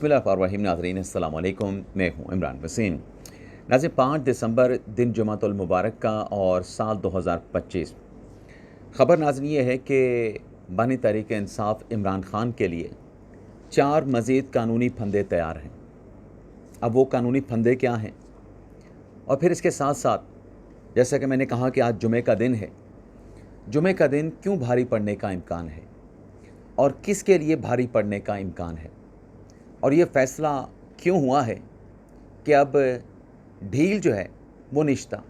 बिस्मिल्लाहिर्रहमानिर्रहीम। नाज़रीन अस्सलाम वालेकुम, मैं हूँ इमरान वसीम। नाज़रीन 5 दिसंबर दिन जुमातुल मुबारक का और साल 2025। ख़बर नाज़रीन ये है कि बानी तहरीक इंसाफ इमरान ख़ान के लिए 4 मज़ीद कानूनी फंदे तैयार हैं। अब वो कानूनी फंदे क्या हैं और फिर इसके साथ साथ जैसा कि मैंने कहा कि आज जुमे का दिन है, जुमे का दिन क्यों भारी पड़ने का इम्कान है और किसके लिए भारी पड़ने का इम्कान है और ये फ़ैसला क्यों हुआ है कि अब ढील जो है वो निश्ता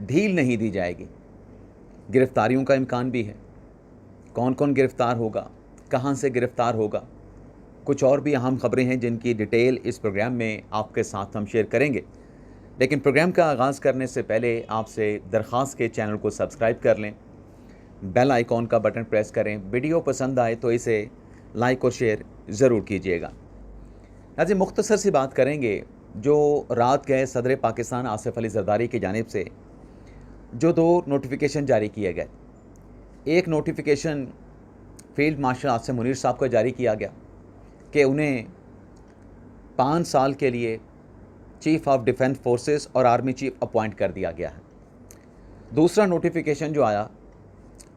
ढील नहीं दी जाएगी। गिरफ़्तारियों का इम्कान भी है, कौन कौन गिरफ़्तार होगा, कहाँ से गिरफ़्तार होगा, कुछ और भी अहम ख़बरें हैं जिनकी डिटेल इस प्रोग्राम में आपके साथ हम शेयर करेंगे। लेकिन प्रोग्राम का आगाज़ करने से पहले आपसे दरख्वास्त के चैनल को सब्सक्राइब कर लें, बेल आइकॉन का बटन प्रेस करें, वीडियो पसंद आए तो इसे लाइक और शेयर ज़रूर कीजिएगा। नाज़रीन मुख्तसर सी बात करेंगे, जो रात गए सदर पाकिस्तान आसिफ अली ज़रदारी की जानिब से जो 2 नोटिफिकेशन जारी किए गए। एक notification field marshal Asim Munir साहब को जारी किया गया कि उन्हें 5 साल के लिए चीफ़ ऑफ डिफेंस फोर्सेस और आर्मी चीफ अपॉइंट कर दिया गया है। दूसरा नोटिफिकेशन जो आया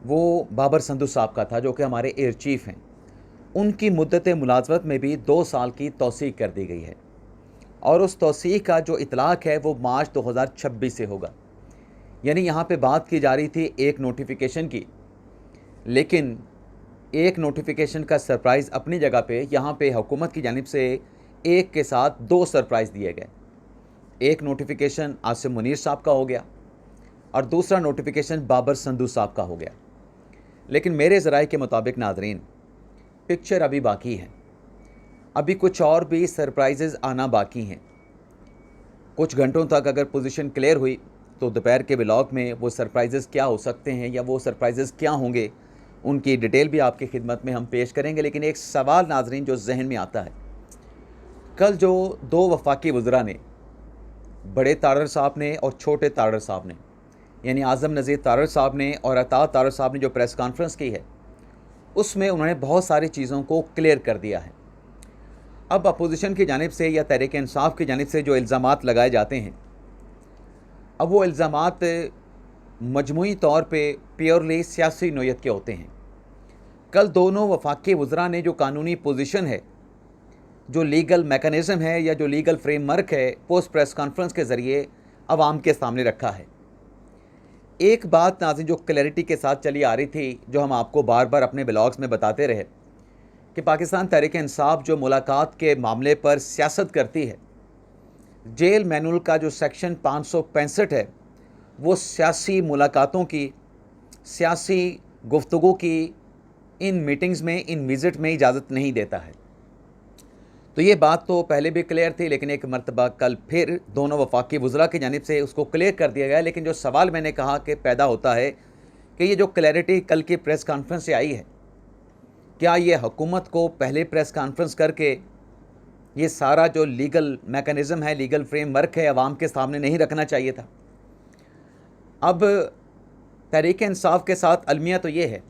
वो बाबर संधू साहब का था, जो कि हमारे एयर चीफ़ हैं। उनकी मुद्दत मुलाज़मत में भी 2 साल की तौसीक़ कर दी गई है और उस तौसीक़ का जो इतलाक़ है वो मार्च 2026 से होगा। यानी यहाँ पे बात की जा रही थी एक नोटिफिकेशन की, लेकिन एक नोटिफिकेशन का सरप्राइज़ अपनी जगह पे यहाँ पे हुकूमत की जानिब से एक के साथ 2 सरप्राइज़ दिए गए। एक नोटिफिकेशन आसिम मुनीर साहब का हो गया और दूसरा नोटिफिकेशन बाबर संधू साहब का हो गया। लेकिन मेरे ज़राए के मुताबिक नाज़रीन, पिक्चर अभी बाकी है, अभी कुछ और भी सरप्राइजेज़ आना बाकी हैं। कुछ घंटों तक अगर पोजीशन क्लियर हुई तो दोपहर के व्लॉग में वो सरप्राइजेज़ क्या हो सकते हैं या वो सरप्राइजेज़ क्या होंगे, उनकी डिटेल भी आपकी खिदमत में हम पेश करेंगे। लेकिन एक सवाल नाज़रीन जो जहन में आता है, कल जो 2 वफाकी वज़रा ने, बड़े तारड़ साहब ने और छोटे तारड़ साहब ने, यानी आज़म नज़ीर तारड़ साहब ने और अता तारड़ साहब ने जो प्रेस कॉन्फ्रेंस की है, उसमें उन्होंने बहुत सारी चीज़ों को क्लियर कर दिया है। अब अपोजिशन की जानिब से या तहरीक इंसाफ की जानिब से जो इल्ज़ामात लगाए जाते हैं, अब वो इल्ज़ामात मजमूई तौर पे प्योरली सियासी नोयत के होते हैं। कल दोनों वफाकी वज़रा ने जो कानूनी पोजीशन है, जो लीगल मैकेनिज़्म है या जो लीगल फ्रेमवर्क है, पोस्ट प्रेस कॉन्फ्रेंस के ज़रिए आवाम के सामने रखा है। एक बात नाज़रीन जो क्लैरिटी के साथ चली आ रही थी, जो हम आपको बार बार अपने ब्लॉग्स में बताते रहे कि पाकिस्तान तहरीक इंसाफ जो मुलाकात के मामले पर सियासत करती है, जेल मैनुअल का जो सेक्शन 565 है वो सियासी मुलाकातों की, सियासी गुफ्तगू की इन मीटिंग्स में, इन विज़िट में इजाज़त नहीं देता है। तो ये बात तो पहले भी क्लियर थी, लेकिन एक मरतबा कल फिर दोनों वफाकी वज़रा की जानिब से उसको क्लियर कर दिया गया। लेकिन जो सवाल मैंने कहा कि पैदा होता है कि ये जो क्लैरिटी कल की प्रेस कॉन्फ्रेंस से आई है, क्या ये हुकूमत को पहले प्रेस कॉन्फ्रेंस करके ये सारा जो लीगल मैकेनिज़्म है, लीगल फ्रेमवर्क है, आवाम के सामने नहीं रखना चाहिए था? अब तहरीक इंसाफ के साथ अलमिया तो ये है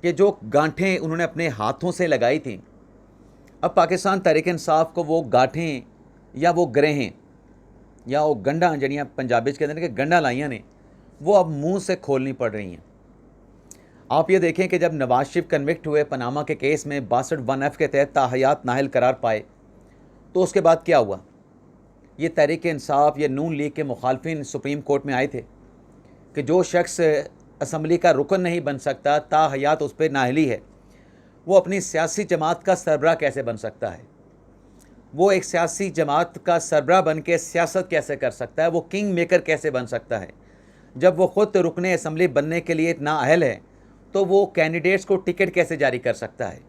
कि जो गांठें उन्होंने अपने हाथों से लगाई थी, अब पाकिस्तान तहरीक इंसाफ को वो गांठें या वो ग्रहें या वो गंढा जड़ियाँ पंजाबी के अंदर के गंढा लाइयाँ ने, वो अब मुंह से खोलनी पड़ रही हैं। आप ये देखें कि जब नवाज शरीफ कन्विक्ट हुए पनामा के केस में 62(1)(f) के तहत ताहयात नाहल करार पाए, तो उसके बाद क्या हुआ? ये तहरीक इंसाफ, ये नून लीग के मुखालफिन सुप्रीम कोर्ट में आए थे कि जो शख्स असम्बली का रुकन नहीं बन सकता, ताहयात उस पर नाहली है, वो अपनी सियासी जमात का सरबराह कैसे बन सकता है? वो एक सियासी जमात का सरबराह बन के सियासत कैसे कर सकता है? वो किंग मेकर कैसे बन सकता है? जब वो ख़ुद रुकने असम्बली बनने के लिए इतना अहल है, तो वो कैंडिडेट्स को टिकट कैसे जारी कर सकता है?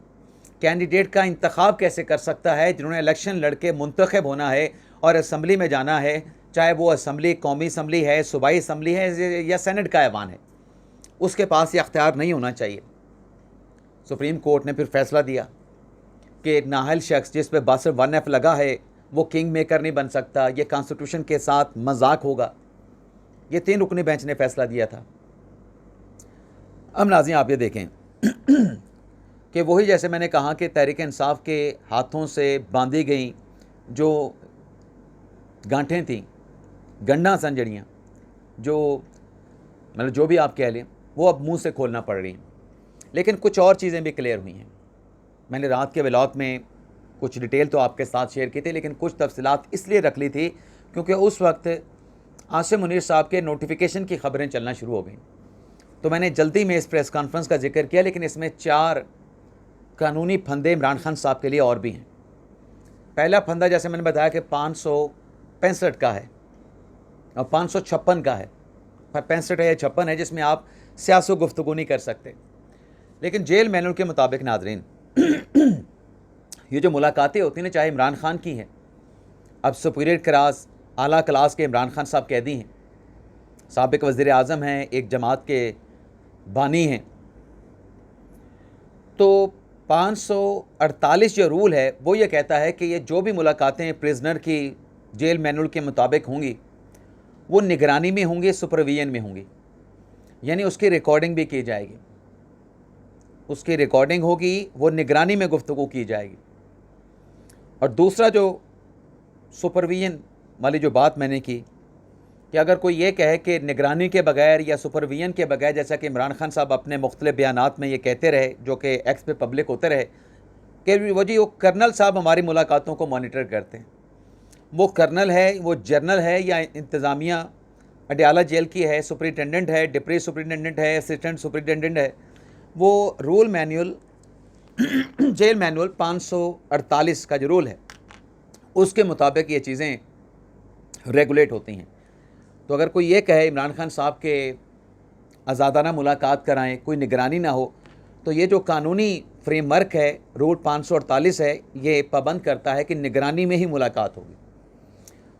कैंडिडेट का इंतखाब कैसे कर सकता है जिन्होंने इलेक्शन लड़के मुंतखब होना है और असम्बली में जाना है, चाहे वो असम्बली कौमी असम्बली है, सूबाई असम्बली है या सेनेट का ऐवान है? उसके पास ये अख्तियार नहीं होना चाहिए। सुप्रीम कोर्ट ने फिर फैसला दिया कि नाहल शख्स जिस पर 62(1)(f) लगा है वो किंग मेकर नहीं बन सकता, ये कॉन्स्टिट्यूशन के साथ मजाक होगा। ये 3 रुकनी बेंच ने फैसला दिया था। अब नाज़रीन आप ये देखें कि वही जैसे मैंने कहा कि तहरीक इंसाफ के हाथों से बांधी गई जो गांठें थीं, गंढां संजड़ियाँ, जो मतलब जो भी आप कह लें, वो अब मुंह से खोलना पड़ रही हैं। लेकिन कुछ और चीज़ें भी क्लियर हुई हैं। मैंने रात के व्लॉग में कुछ डिटेल तो आपके साथ शेयर की थी, लेकिन कुछ तफसीलात इसलिए रख ली थी क्योंकि उस वक्त आसिम मुनीर साहब के नोटिफिकेशन की खबरें चलना शुरू हो गई। तो मैंने जल्दी में इस प्रेस कॉन्फ्रेंस का जिक्र किया, लेकिन इसमें 4 कानूनी फंदे इमरान खान साहब के लिए और भी हैं। पहला फंदा जैसे मैंने बताया कि 565 का है और 556 का है, 65 है या 56 है, जिसमें आप सियासत गुफ्तगू नहीं कर सकते। लेकिन जेल मैनुअल के मुताबिक नाजरीन ये जो मुलाकातें होती हैं, चाहे इमरान खान की हैं, अब सुपीरियर क्लास आला क्लास के इमरान खान साहब कैदी हैं, साबिक वज़ीर आज़म हैं, एक जमात के बानी हैं, तो 548 जो रूल है वो ये कहता है कि ये जो भी मुलाकातें प्रिजनर की जेल मैनुअल के मुताबिक होंगी वो निगरानी में होंगी, सुपरविजन में होंगी, यानी उसकी रिकॉर्डिंग भी की जाएगी, उसकी रिकॉर्डिंग होगी, वो निगरानी में गुफ्तगू की जाएगी। और दूसरा जो सुपरविजन वाली जो बात मैंने की कि अगर कोई ये कहे कि निगरानी के बगैर या सुपरविजन के बगैर, जैसा कि इमरान खान साहब अपने मुख्तलिफ बयानात में ये कहते रहे, जो कि एक्स पे पब्लिक होते रहे कि वो कर्नल साहब हमारी मुलाकातों को मॉनिटर करते हैं, वो कर्नल है, वो जर्नल है या इंतज़ामिया अडयाला जेल की है, सुपरिटेंडेंट है, डिप्टी सुपरिटेंडेंट है, असिस्टेंट सुपरिटेंडेंट है, वो रूल मैनुअल जेल मैनुअल 548 का जो रूल है उसके मुताबिक ये चीज़ें रेगुलेट होती हैं। तो अगर कोई ये कहे इमरान खान साहब के आज़ादाना मुलाकात कराएं, कोई निगरानी ना हो, तो ये जो कानूनी फ्रेमवर्क है रूल 548 है, ये पाबंद करता है कि निगरानी में ही मुलाकात होगी।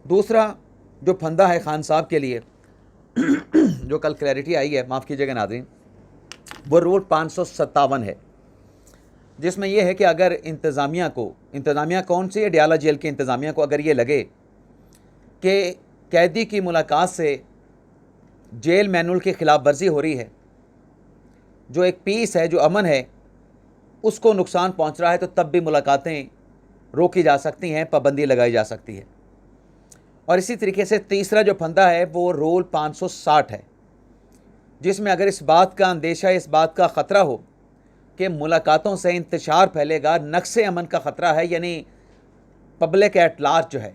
दूसरा जो फंदा है खान साहब के लिए जो कल क्लैरिटी आई है, माफ़ कीजिएगा नाज़रीन, वो रूल 557 है, जिसमें यह है कि अगर इंतज़ामिया कौन सी अडयाला जेल की इंतज़ामिया को अगर ये लगे कि कैदी की मुलाकात से जेल मैनुअल की खिलाफ वर्जी हो रही है, जो एक पीस है, जो अमन है, उसको नुकसान पहुंच रहा है, तो तब भी मुलाकातें रोकी जा सकती हैं, पाबंदी लगाई जा सकती है। और इसी तरीके से तीसरा जो फंदा है वो रूल 560 है, जिसमें अगर इस बात का अंदेशा, इस बात का ख़तरा हो कि मुलाकातों से इंतशार फैलेगा, नक्शे अमन का ख़तरा है, यानी पब्लिक एट लार्ज जो है,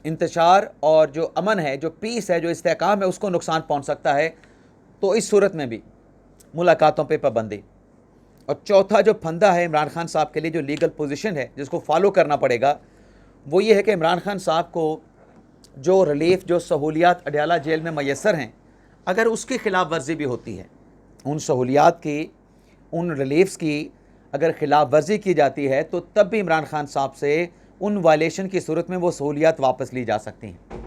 इंतशार और जो अमन है, जो पीस है, जो इस्तेहकाम है, उसको नुकसान पहुंच सकता है, तो इस सूरत में भी मुलाकातों पे पाबंदी। और चौथा जो फंदा है इमरान खान साहब के लिए, जो लीगल पोजीशन है जिसको फॉलो करना पड़ेगा, वो ये है कि इमरान खान साहब को जो रिलीफ, जो सहूलियात अडयाला जेल में मैसर हैं, अगर उसकी खिलाफ वर्जी भी होती है, उन सहूलियात की, उन रिलीफ्स की अगर खिलाफ वर्जी की जाती है, तो तब भी इमरान खान साहब से उन वायलेशन की सूरत में वो सहूलियात वापस ली जा सकती हैं।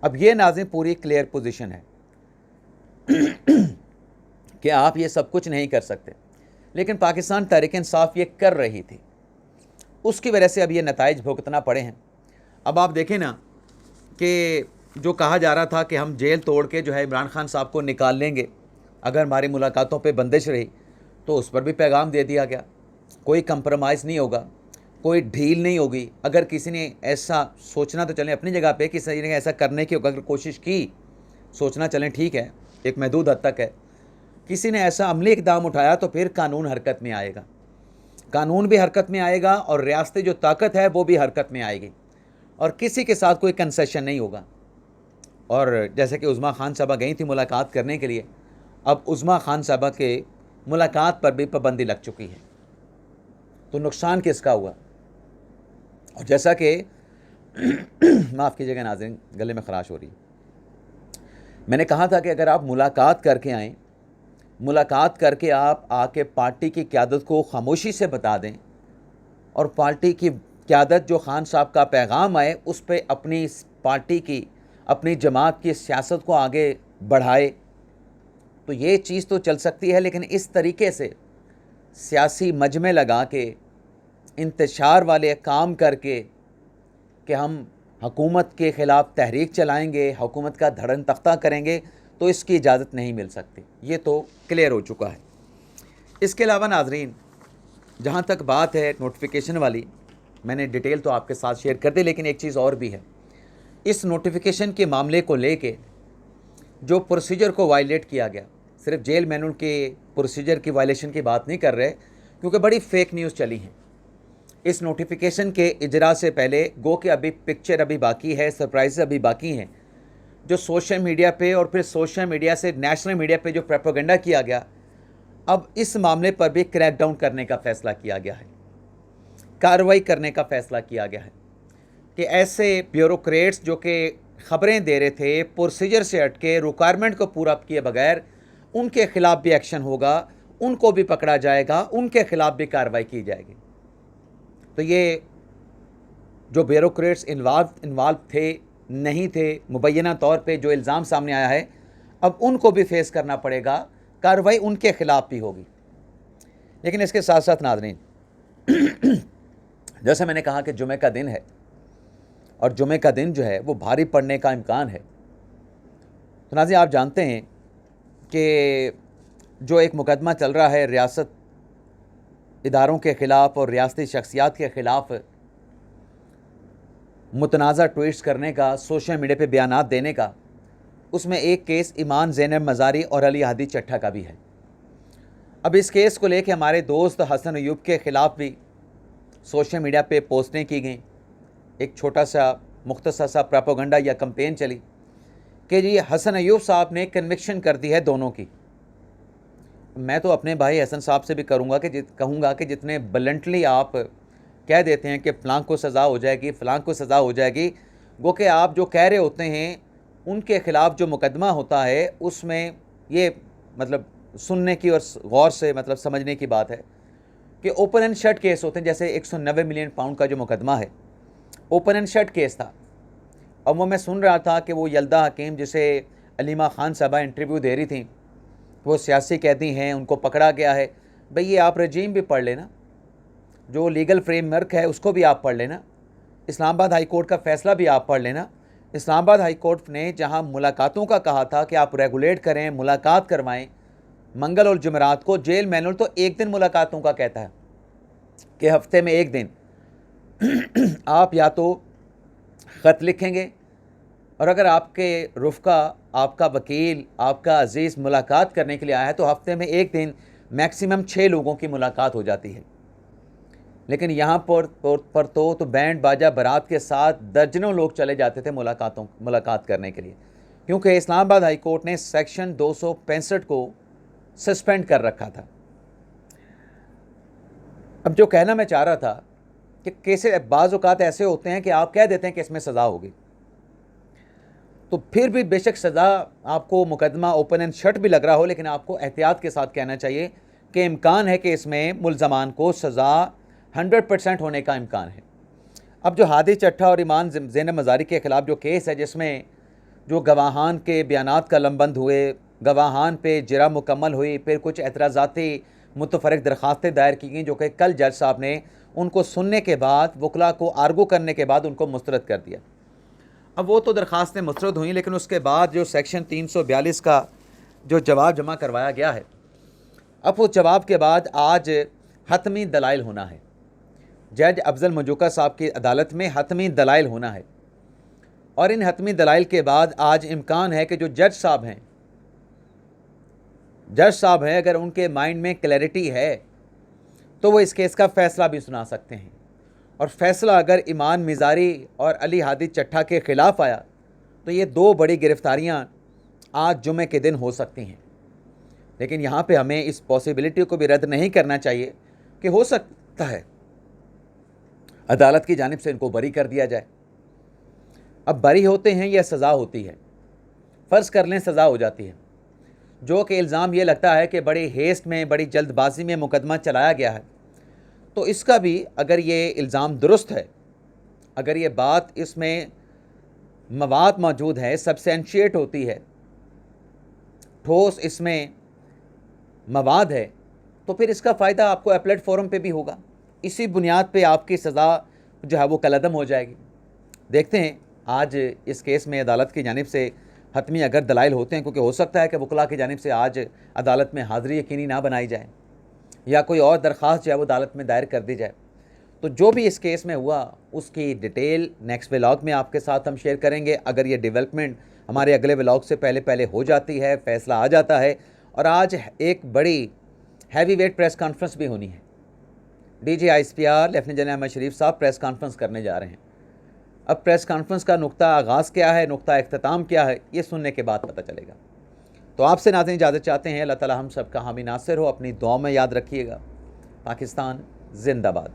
अब ये नाज़रीन पूरी क्लियर पोजीशन है कि आप ये सब कुछ नहीं कर सकते, लेकिन पाकिस्तान तहरीक इंसाफ ये कर रही थी, उसकी वजह से अब ये नताइज भुगतना पड़े हैं। अब आप देखें ना कि जो कहा जा रहा था कि हम जेल तोड़ के जो है इमरान खान साहब को निकाल लेंगे अगर हमारी मुलाकातों पे बंदिश रही, तो उस पर भी पैगाम दे दिया गया, कोई कंप्रोमाइज़ नहीं होगा, कोई ढील नहीं होगी। अगर किसी ने ऐसा सोचना, तो चलें अपनी जगह पे, किसी ने ऐसा करने की अगर कोशिश की, सोचना चलें ठीक है, एक महदूद हद तक है, किसी ने ऐसा अमली इक़दाम उठाया तो फिर कानून हरकत में आएगा, कानून भी हरकत में आएगा और रियासती जो ताकत है वो भी हरकत में आएगी, और किसी के साथ कोई कंसेशन नहीं होगा। और जैसे कि उज़्मा खान साहबा गई थी मुलाकात करने के लिए, अब उज़्मा खान साहबा के मुलाकात पर भी पाबंदी लग चुकी है, तो नुकसान किसका हुआ? और जैसा कि माफ़ कीजिएगा नाज़रीन, गले में खराश हो रही है, मैंने कहा था कि अगर आप मुलाकात करके आएँ, मुलाकात करके आप आके पार्टी की क़यादत को खामोशी से बता दें, और पार्टी की क़यादत जो खान साहब का पैगाम आए उस पर अपनी पार्टी की, अपनी जमात की सियासत को आगे बढ़ाए, तो ये चीज़ तो चल सकती है। लेकिन इस तरीके से सियासी मजमे लगा के, इंतशार वाले काम करके कि हम हुकूमत के ख़िलाफ़ तहरीक चलाएंगे, हुकूमत का धड़न तख्ता करेंगे, तो इसकी इजाज़त नहीं मिल सकती। ये तो क्लियर हो चुका है। इसके अलावा नाज़रीन, जहाँ तक बात है नोटिफिकेशन वाली, मैंने डिटेल तो आपके साथ शेयर कर दी, लेकिन एक चीज़ और भी है। इस नोटिफिकेशन के मामले को लेके जो प्रोसीजर को वायलेट किया गया, सिर्फ जेल मैनुअल के प्रोसीजर की वायलेशन की बात नहीं कर रहे, क्योंकि बड़ी फेक न्यूज़ चली हैं। इस नोटिफिकेशन के इजरा से पहले गो के अभी पिक्चर अभी बाकी है, सरप्राइज अभी बाकी हैं, जो सोशल मीडिया पे और फिर सोशल मीडिया से नेशनल मीडिया पे जो प्रोपेगेंडा किया गया, अब इस मामले पर भी क्रैकडाउन करने का फैसला किया गया है, कार्रवाई करने का फैसला किया गया है कि ऐसे ब्यूरोक्रेट्स जो कि खबरें दे रहे थे प्रोसीजर से हटके, रिक्वायरमेंट को पूरा किए बगैर, उनके खिलाफ भी एक्शन होगा, उनको भी पकड़ा जाएगा, उनके खिलाफ भी कार्रवाई की जाएगी। तो ये जो ब्यूरोक्रेट्स इन्वॉल्व थे, नहीं थे, मुबैना तौर पे जो इल्ज़ाम सामने आया है, अब उनको भी फेस करना पड़ेगा, कार्रवाई उनके खिलाफ भी होगी। लेकिन इसके साथ साथ नाज़रीन, जैसे मैंने कहा कि जुमे का दिन है और जुमे का दिन जो है वो भारी पड़ने का इम्कान है। तो नाज़रीन, आप जानते हैं कि जो एक मुकदमा चल रहा है रियासत इदारों के ख़िलाफ़ और रियासती शख्सियात के ख़िलाफ़, मुतनाज़ा ट्वीट्स करने का, सोशल मीडिया पे बयानात देने का, उसमें एक केस ईमान ज़ैनब मज़ारी और अली हादी चट्टा का भी है। अब इस केस को लेके हमारे दोस्त हसन अयूब के ख़िलाफ़ भी सोशल मीडिया पे पोस्टें की गई, एक छोटा सा मुख्तसर सा प्रोपेगेंडा या कैंपेन चली कि जी हसन अयूब साहब ने कन्विक्शन कर दी है दोनों की। मैं तो अपने भाई हसन साहब से भी कहूँगा कि जितने ब्लंटली आप कह देते हैं कि फ़लाँ को सज़ा हो जाएगी, फ़लाँ को सज़ा हो जाएगी, वो कि आप जो कह रहे होते हैं उनके ख़िलाफ़ जो मुकदमा होता है उसमें ये मतलब सुनने की और गौर से मतलब समझने की बात है कि ओपन एंड शट केस होते हैं। जैसे 190 मिलियन पाउंड का जो मुकदमा है, ओपन एंड शट केस था। अब वो मैं सुन रहा था कि वो यल्दा हकीम, जिसे अलीमा खान साहबा इंटरव्यू दे रही थी, वो सियासी कैदी हैं, उनको पकड़ा गया है। भाई ये आप रजीम भी पढ़ लेना, जो लीगल फ्रेमवर्क है उसको भी आप पढ़ लेना, इस्लामाबाद हाई कोर्ट का फ़ैसला भी आप पढ़ लेना। इस्लामाबाद हाई कोर्ट ने जहां मुलाकातों का कहा था कि आप रेगुलेट करें, मुलाकात करवाएं, मंगल और जुमेरात को, जेल मैनुअल तो एक दिन मुलाकातों का कहता है कि हफ्ते में एक दिन आप या तो ख़त लिखेंगे, और अगर आपके रुफ़का, आपका वकील, आपका अजीज़ मुलाकात करने के लिए आया है तो हफ्ते में एक दिन, मैक्सिमम 6 लोगों की मुलाकात हो जाती है। लेकिन यहाँ पर तो बैंड बाजा बारात के साथ दर्जनों लोग चले जाते थे मुलाकात करने के लिए, क्योंकि इस्लामाबाद हाई कोर्ट ने सेक्शन 265 को सस्पेंड कर रखा था। अब जो कहना मैं चाह रहा था कि कैसे बाज़ औक़ात ऐसे होते हैं कि आप कह देते हैं कि इसमें सज़ा होगी, तो फिर भी बेशक सज़ा आपको मुकदमा ओपन एंड शट भी लग रहा हो, लेकिन आपको एहतियात के साथ कहना चाहिए कि इम्कान है कि इसमें मुल्ज़मान को सज़ा 100% होने का इम्कान है। अब जो हादी चट्टा और ईमान ज़ैनब मज़ारी के ख़िलाफ़ जो केस है, जिसमें जो गवाहान के बयानात कलमबंद हुए, गवाहान पे जिरा मुकम्मल हुई, फिर कुछ एतराज़ाती मुतफ़र्रिक़ दरख्वास्तें दायर की गई, जो कि कल जज साहब ने उनको सुनने के बाद, वकला को आर्गू करने के बाद उनको मुस्तरद कर दिया। अब वो तो दरख्वास्तें मुस्तरद हुई, लेकिन उसके बाद जो सेक्शन 342 का जो जवाब जमा करवाया गया है, अब उस जवाब के बाद आज हतमी दलाइल होना है। जज अफजल मंजूका साहब की अदालत में हतमी दलाइल होना है, और इन हतमी दलाइल के बाद आज इम्कान है कि जो जज साहब हैं, अगर उनके माइंड में क्लैरिटी है तो वो इस केस का फ़ैसला भी सुना सकते हैं। और फ़ैसला अगर ईमान मज़ारी और अली हादी चट्टा के ख़िलाफ़ आया तो ये 2 बड़ी गिरफ़्तारियाँ आज जुमे के दिन हो सकती हैं। लेकिन यहाँ पे हमें इस पॉसिबिलिटी को भी रद्द नहीं करना चाहिए कि हो सकता है अदालत की जानिब से इनको बरी कर दिया जाए। अब बरी होते हैं या सज़ा होती है, फ़र्ज़ कर लें सज़ा हो जाती है, जो कि इल्ज़ाम ये लगता है कि बड़ी हेस्ट में, बड़ी जल्दबाजी में मुकदमा चलाया गया है, तो इसका भी अगर ये इल्ज़ाम दुरुस्त है, अगर ये बात इसमें मवाद मौजूद है, सब्सटेंशिएट होती है, ठोस इसमें मवाद है, तो फिर इसका फ़ायदा आपको अपीलेट फोरम पे भी होगा। इसी बुनियाद पे आपकी सज़ा जो है वो कलअदम हो जाएगी। देखते हैं आज इस केस में अदालत की जानिब से हतमी अगर दलाइल होते हैं, क्योंकि हो सकता है कि वकला की जानिब से आज अदालत में हाज़िरी यकीनी ना बनाई जाए, या कोई और दरख्वास्त जो है वो अदालत में दायर कर दी जाए। तो जो भी इस केस में हुआ उसकी डिटेल नेक्स्ट व्लॉग में आपके साथ हम शेयर करेंगे। अगर ये डेवलपमेंट हमारे अगले व्लॉग से पहले पहले हो जाती है, फ़ैसला आ जाता है। और आज एक बड़ी हैवी वेट प्रेस कॉन्फ्रेंस भी होनी है। DGISPR लेफ्टिनेंट जनरल अहमद शरीफ साहब प्रेस कॉन्फ्रेंस करने जा रहे हैं। अब प्रेस कॉन्फ्रेंस का नुक्ता आगाज़ क्या है, नुक्ता इख्तिताम क्या है, ये सुनने के बाद पता चलेगा। तो आपसे नाज़रीन इजाज़त चाहते हैं। अल्लाह ताला हम सब का हामी नासिर हो। अपनी दुआ में याद रखिएगा। पाकिस्तान जिंदाबाद।